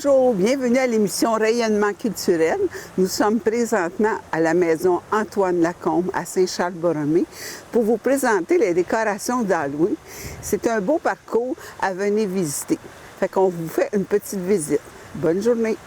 Bonjour, bienvenue à l'émission Rayonnement culturel. Nous sommes présentement à la maison Antoine Lacombe à Saint-Charles-Borromée pour vous présenter les décorations d'Halloween. C'est un beau parcours à venir visiter. Fait qu'on vous fait une petite visite. Bonne journée!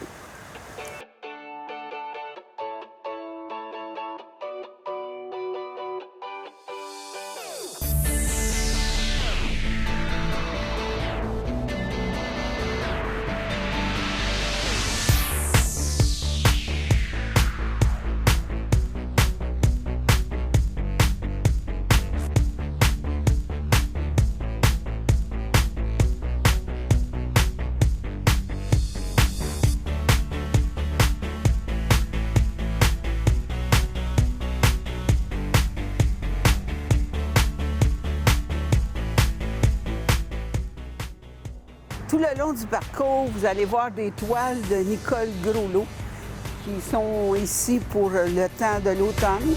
Tout le long du parcours, vous allez voir des toiles de Nicole Groslot qui sont ici pour le temps de l'automne.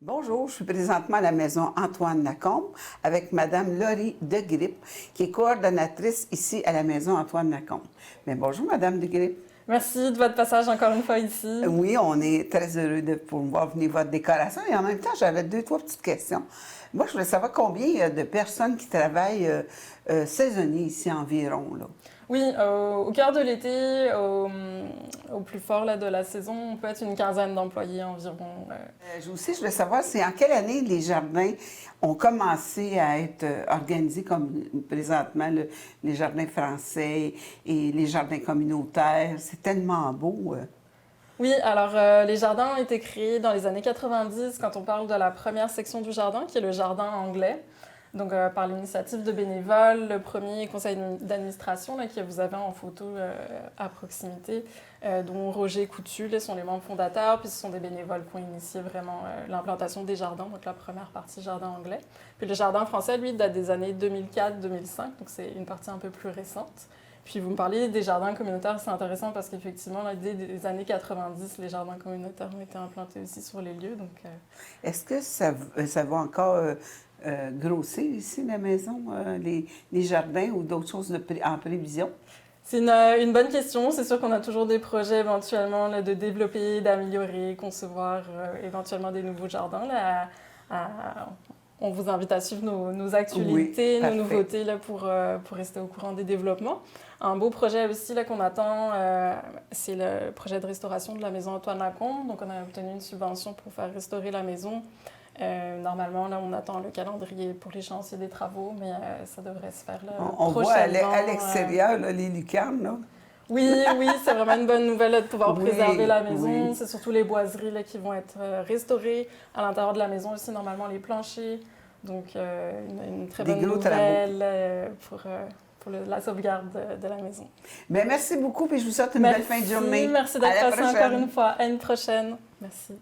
Bonjour, je suis présentement à la maison Antoine Lacombe avec Madame Laurie Degrip, qui est coordonnatrice ici à la maison Antoine Lacombe. Mais bonjour, Madame Degrip. Merci de votre passage encore une fois ici. Oui, on est très heureux de pouvoir venir votre décoration. Et en même temps, j'avais deux, trois petites questions. Moi, je voulais savoir combien il y a de personnes qui travaillent saisonniers ici environ, là. Oui, au cœur de l'été, au plus fort là, de la saison, on peut être une quinzaine d'employés environ. Je voulais savoir, c'est en quelle année les jardins ont commencé à être organisés comme présentement les jardins français et les jardins communautaires. C'est tellement beau. Oui, alors les jardins ont été créés dans les années 90 quand on parle de la première section du jardin, qui est le jardin anglais. Donc, par l'initiative de bénévoles, le premier conseil d'administration que vous avez en photo à proximité, dont Roger Coutu, sont les membres fondateurs, puis ce sont des bénévoles qui ont initié vraiment l'implantation des jardins, donc la première partie jardin anglais. Puis le jardin français, lui, date des années 2004-2005, donc c'est une partie un peu plus récente. Puis vous me parliez des jardins communautaires, c'est intéressant parce qu'effectivement, dès les années 90, les jardins communautaires ont été implantés aussi sur les lieux. Donc, Est-ce que ça va encore grossir ici, la maison, les jardins ou d'autres choses en prévision? C'est une bonne question. C'est sûr qu'on a toujours des projets éventuellement là, de développer, d'améliorer, concevoir éventuellement des nouveaux jardins. On vous invite à suivre nos actualités, nos nouveautés là, pour rester au courant des développements. Un beau projet aussi là, qu'on attend, c'est le projet de restauration de la maison Antoine Lacombe. Donc, on a obtenu une subvention pour faire restaurer la maison. Normalement, là, on attend le calendrier pour les chantiers des travaux, mais ça devrait se faire là, on prochainement. Voit à l'extérieur les lucarnes, là. Oui, c'est vraiment une bonne nouvelle là, de pouvoir préserver la maison. Oui. C'est surtout les boiseries là, qui vont être restaurées. À l'intérieur de la maison aussi, normalement, les planchers. Donc, une très bonne nouvelle pour la sauvegarde de la maison. Bien, merci beaucoup, puis je vous souhaite une belle fin de journée. Merci d'être passé encore une fois. À une prochaine. Merci.